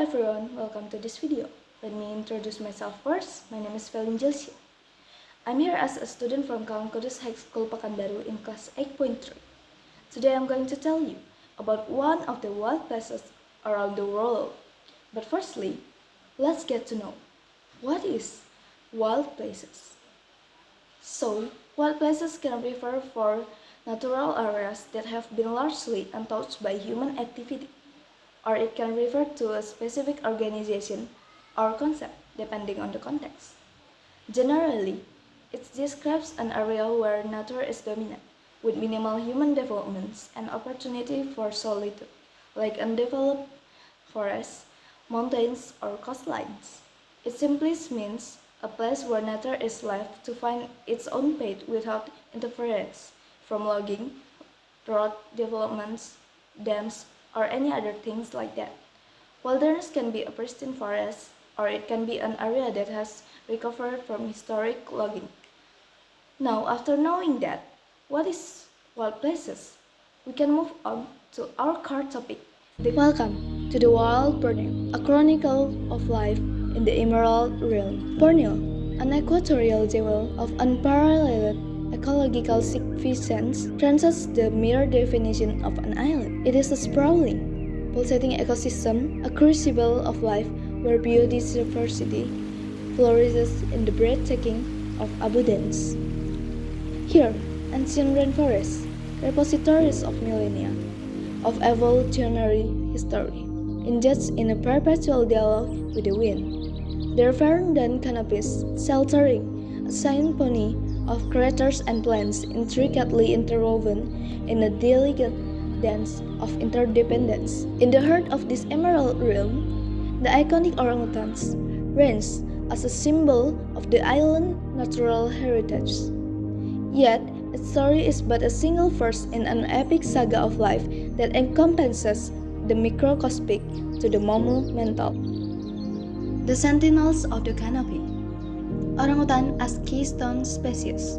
everyone, welcome to this video. Let me introduce myself first. My name is Velin Jelsia. I'm here as a student from Kawan Kudus High School Pekanbaru in class 8.3. Today I'm going to tell you about one of the wild places around the world. But firstly, let's get to know what is wild places. So, wild places can refer for natural areas that have been largely untouched by human activity, or it can refer to a specific organization or concept depending on the context. Generally, it describes an area where nature is dominant, with minimal human developments and opportunity for solitude, like undeveloped forests, mountains, or coastlines. It simply means a place where nature is left to find its own path without interference from logging, road developments, dams, or any other things like that. Wilderness can be a pristine forest, or it can be an area that has recovered from historic logging. Now, after knowing that, what is wild places? We can move on to our core topic. Welcome to the Wild Borneo, a chronicle of life in the Emerald Realm. Borneo, an equatorial jewel of unparalleled ecological significance, transcends the mere definition of an island. It is a sprawling, pulsating ecosystem, a crucible of life where biodiversity flourishes in the breathtaking of abundance. Here, ancient rainforests, repositories of millennia of evolutionary history, engage in a perpetual dialogue with the wind. Their verdant canopies sheltering a symphony of creatures and plants intricately interwoven in a delicate dance of interdependence. In the heart of this emerald realm, the iconic orangutans reigns as a symbol of the island's natural heritage. Yet, its story is but a single verse in an epic saga of life that encompasses the microcosmic to the monumental. The sentinels of the canopy. Orangutan as keystone species.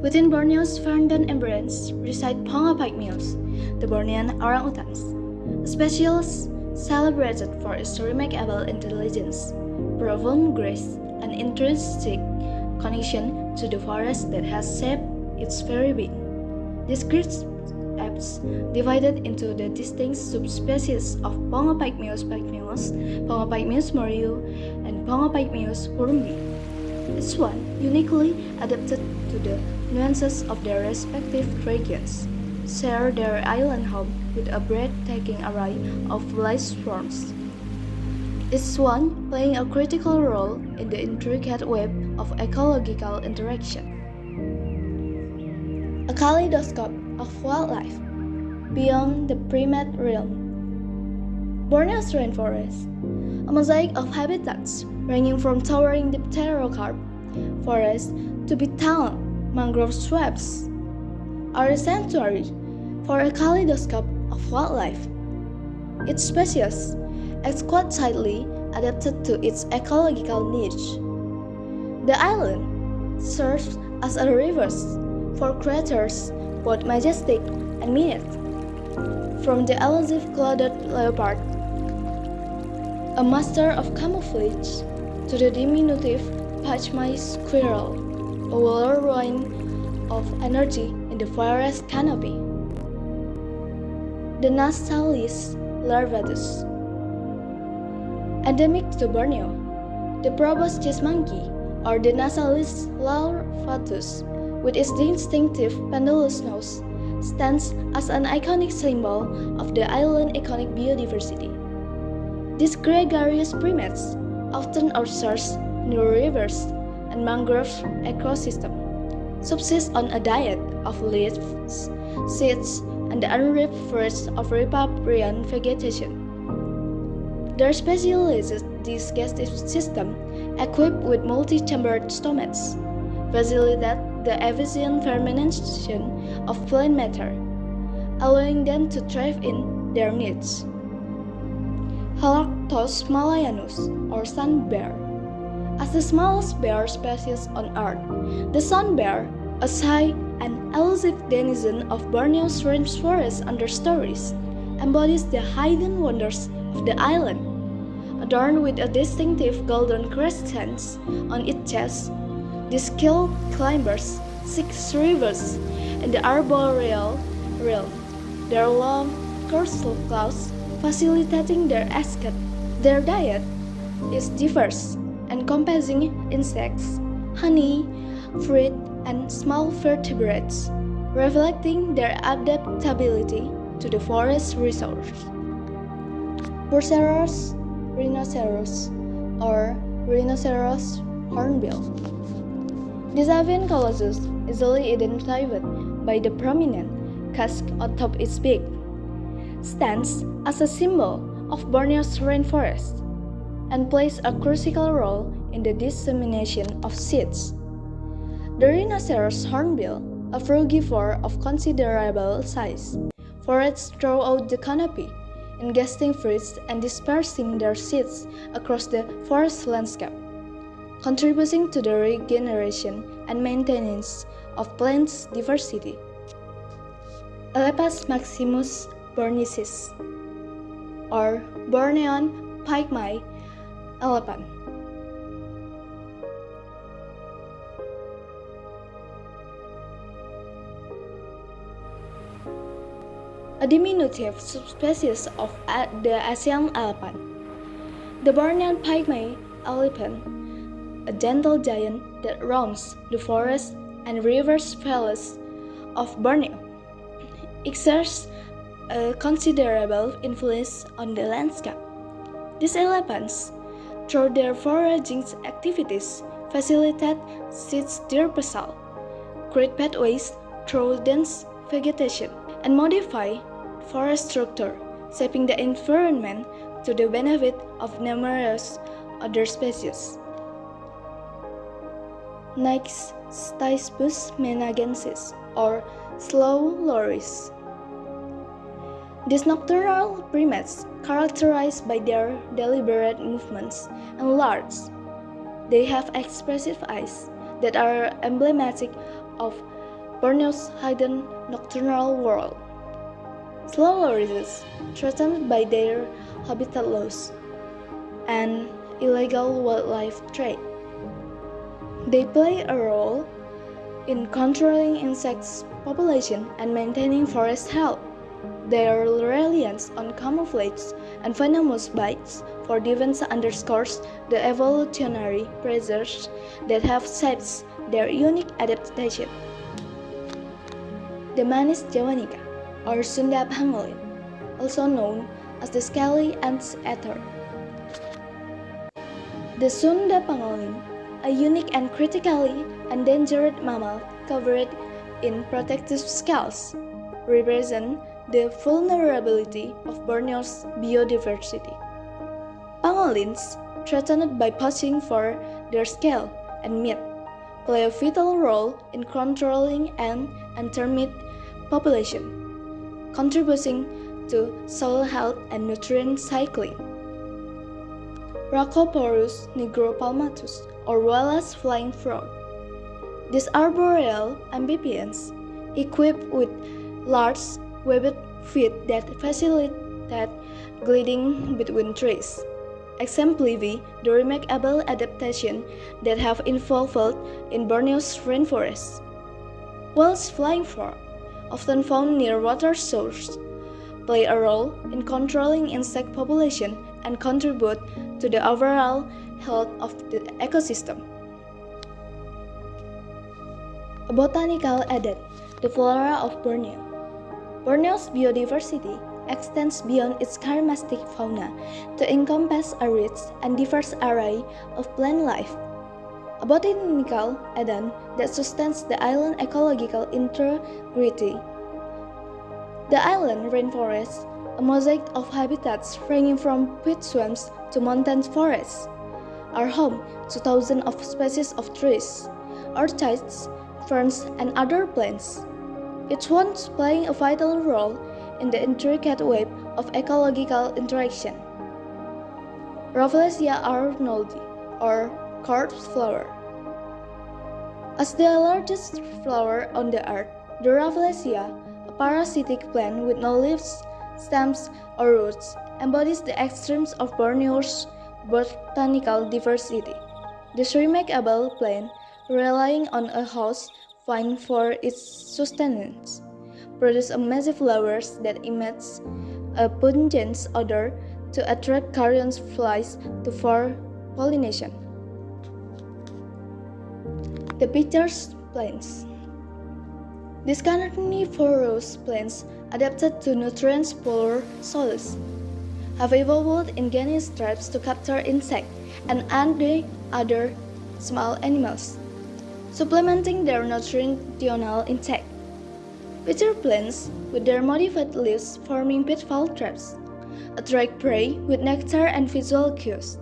Within Borneo's verdant embrace reside Ponga pygmeus, the Bornean orangutans, a species celebrated for its remarkable intelligence, profound grace, and intrinsic connection to the forest that has shaped its very being. These great apes, divided into the distinct subspecies of Ponga pygmeus pygmeus, Ponga pygmeus moriu, and Ponga pygmeus hurumbi, each one uniquely adapted to the nuances of their respective regions, share their island home with a breathtaking array of life forms, each one playing a critical role in the intricate web of ecological interaction. A kaleidoscope of wildlife beyond the primate realm. Borneo's rainforest, a mosaic of habitats ranging from towering dipterocarp forests to betowned mangrove swamps, are a sanctuary for a kaleidoscope of wildlife. Each species exquisitely adapted to its ecological niche. The island serves as a reverse for creatures both majestic and minute, from the elusive clouded leopard, a master of camouflage, to the diminutive pygmy squirrel, a whirlwind of energy in the forest canopy. The Nasalis larvatus, endemic to Borneo, the proboscis monkey, or the Nasalis larvatus, with its distinctive pendulous nose, stands as an iconic symbol of the island's iconic biodiversity. These gregarious primates often observe near rivers and mangrove ecosystem, subsist on a diet of leaves, seeds, and the unripe fruits of riparian vegetation. Their specialized digestive system, equipped with multi-chambered stomachs, facilitate the efficient fermentation of plant matter, allowing them to thrive in their niche. Halarctos malayanus, or sun bear. As the smallest bear species on Earth, the sun bear, a shy and elusive denizen of Borneo's rainforest understories, embodies the hidden wonders of the island. adorned with a distinctive golden crescent on its chest. The skilled climbers seek rivers in the arboreal realm. Their long, courseful claws facilitating their escape. Their diet is diverse, encompassing insects, honey, fruit, and small vertebrates, reflecting their adaptability to the forest resource. Bucerus rhinoceros or rhinoceros hornbill. This avian colossus, easily identified by the prominent casque atop its beak, stands as a symbol of Borneo's rainforest and plays a crucial role in the dissemination of seeds. The rhinoceros hornbill, a frugivore of considerable size, forages throughout the canopy, ingesting fruits and dispersing their seeds across the forest landscape, contributing to the regeneration and maintenance of plant diversity. Elepas maximus bornicis, or Bornean pygmy elephant. A diminutive subspecies of the Asian elephant. The Bornean pygmy elephant, a gentle giant that roams the forests and rivers valleys of Borneo, exerts a considerable influence on the landscape. These elephants, through their foraging activities, facilitate seed dispersal, create pathways through dense vegetation, and modify forest structure, shaping the environment to the benefit of numerous other species. Next, Styspus menagensis, or slow loris. These nocturnal primates, characterized by their deliberate movements and large, they have expressive eyes that are emblematic of Borneo's hidden nocturnal world. Slow lorises, threatened by their habitat loss and illegal wildlife trade. They play a role in controlling insects population and maintaining forest health. Their reliance on camouflage and venomous bites for defense underscores the evolutionary pressures that have shaped their unique adaptation. The Manis javanica, or Sunda pangolin, also known as the scaly anteater. The Sunda pangolin, a unique and critically endangered mammal covered in protective scales, represent the vulnerability of Borneo's biodiversity. Pangolins, threatened by poaching for their scale and meat, play a vital role in controlling an termite population, contributing to soil health and nutrient cycling. Rhacoporus nigropalmatus, or Wallace flying frog. These arboreal amphibians, equipped with large webbed feet that facilitate gliding between trees, exemplify the remarkable adaptation that have evolved in Borneo's rainforests. Wallace flying frog, often found near water sources, play a role in controlling insect population and contribute to the overall health of the ecosystem. A botanical added, the flora of Borneo. Borneo's biodiversity extends beyond its charismatic fauna to encompass a rich and diverse array of plant life. A botanical add-on that sustains the island's ecological integrity. The island rainforest, a mosaic of habitats ranging from peat swamps to mountain forests, are home to thousands of species of trees, orchids, ferns, and other plants, each one playing a vital role in the intricate web of ecological interaction. Rafflesia arnoldi, or corpse flower. As the largest flower on the earth, the Rafflesia, a parasitic plant with no leaves, stems, or roots, embodies the extremes of Borneo's botanical diversity. This remarkable plant, relying on a host vine for its sustenance, produces massive flowers that emit a pungent odor to attract carrion flies for pollination. The pitcher's plants. These carnivorous plants, adapted to nutrient-poor soils, have evolved in genius traps to capture insects and other small animals, supplementing their nutritional intake. Pitcher plants, with their modified leaves forming pitfall traps, attract prey with nectar and visual cues,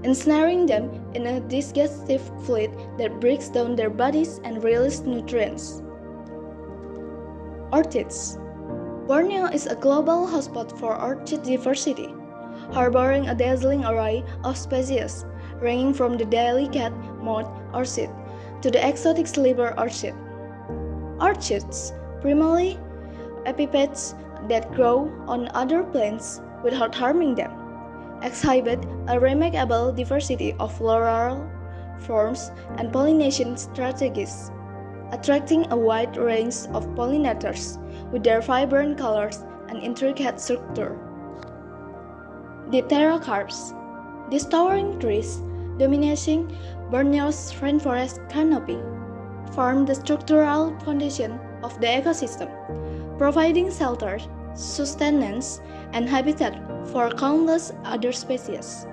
ensnaring them in a digestive fluid that breaks down their bodies and releases nutrients. Orchids. Borneo is a global hotspot for orchid diversity, harboring a dazzling array of species, ranging from the delicate moth orchid to the exotic sliver orchid. Orchids, primarily epiphytes that grow on other plants without harming them, exhibit a remarkable diversity of floral forms and pollination strategies, attracting a wide range of pollinators with their vibrant colors and intricate structure. Dipterocarps. These towering trees, dominating Borneo's rainforest canopy, form the structural foundation of the ecosystem, providing shelter, sustenance, and habitat for countless other species.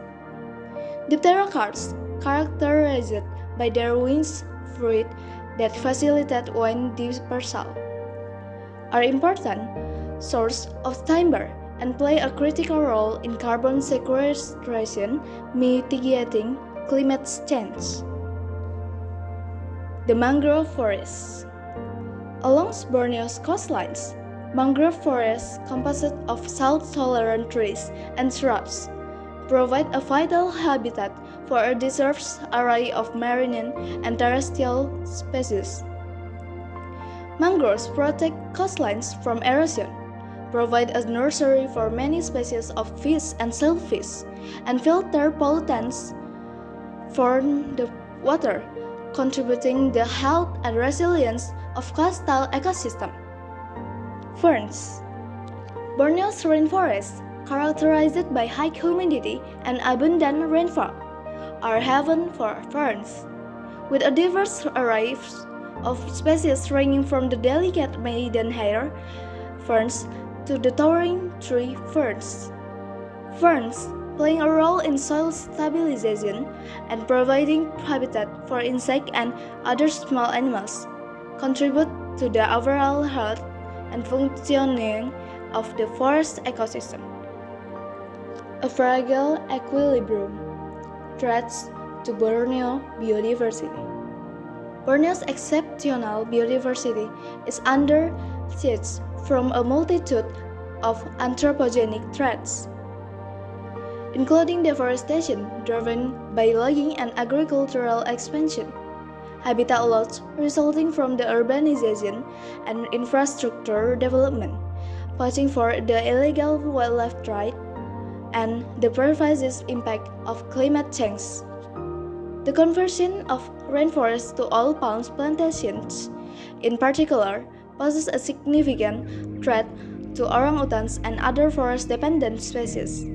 Dipterocarps, characterized by their wings fruit that facilitate wind dispersal, are important source of timber and play a critical role in carbon sequestration, mitigating climate change. The mangrove forests. Along Borneo's coastlines, mangrove forests, composed of salt-tolerant trees and shrubs, provide a vital habitat for a diverse array of marine and terrestrial species. Mangroves protect coastlines from erosion, provide a nursery for many species of fish and shellfish, and filter pollutants from the water, contributing the health and resilience of coastal ecosystem. Ferns. Borneo's rainforests, characterized by high humidity and abundant rainfall, are haven for ferns, with a diverse array of species ranging from the delicate maidenhair ferns to the towering tree ferns. Ferns, playing a role in soil stabilization and providing habitat for insects and other small animals, contribute to the overall health and functioning of the forest ecosystem. A fragile equilibrium. Threats to Borneo biodiversity. Borneo's exceptional biodiversity is under siege from a multitude of anthropogenic threats, including deforestation driven by logging and agricultural expansion, habitat loss resulting from the urbanization and infrastructure development, posing for the illegal wildlife trade, and the pervasive impact of climate change. The conversion of rainforests to oil palm plantations, in particular, poses a significant threat to orangutans and other forest-dependent species,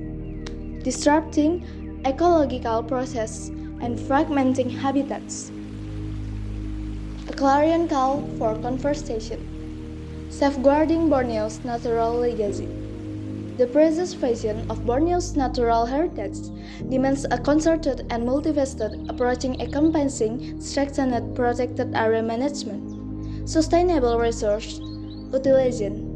disrupting ecological processes and fragmenting habitats. A clarion call for conservation. Safeguarding Borneo's natural legacy. The preservation of Borneo's natural heritage demands a concerted and multifaceted approach encompassing strengthened protected area management, sustainable resource utilization,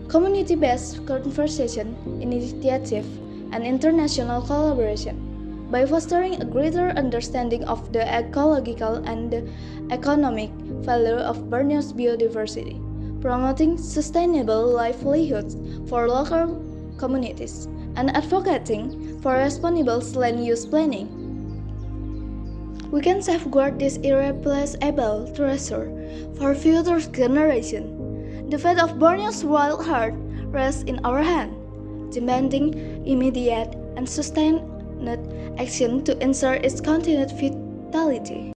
community-based conservation initiative, and international collaboration. By fostering a greater understanding of the ecological and the economic value of Borneo's biodiversity, promoting sustainable livelihoods for local communities, and advocating for responsible land use planning, we can safeguard this irreplaceable treasure for future generations. The fate of Borneo's wild heart rests in our hands, demanding immediate and sustained action to ensure its continued vitality.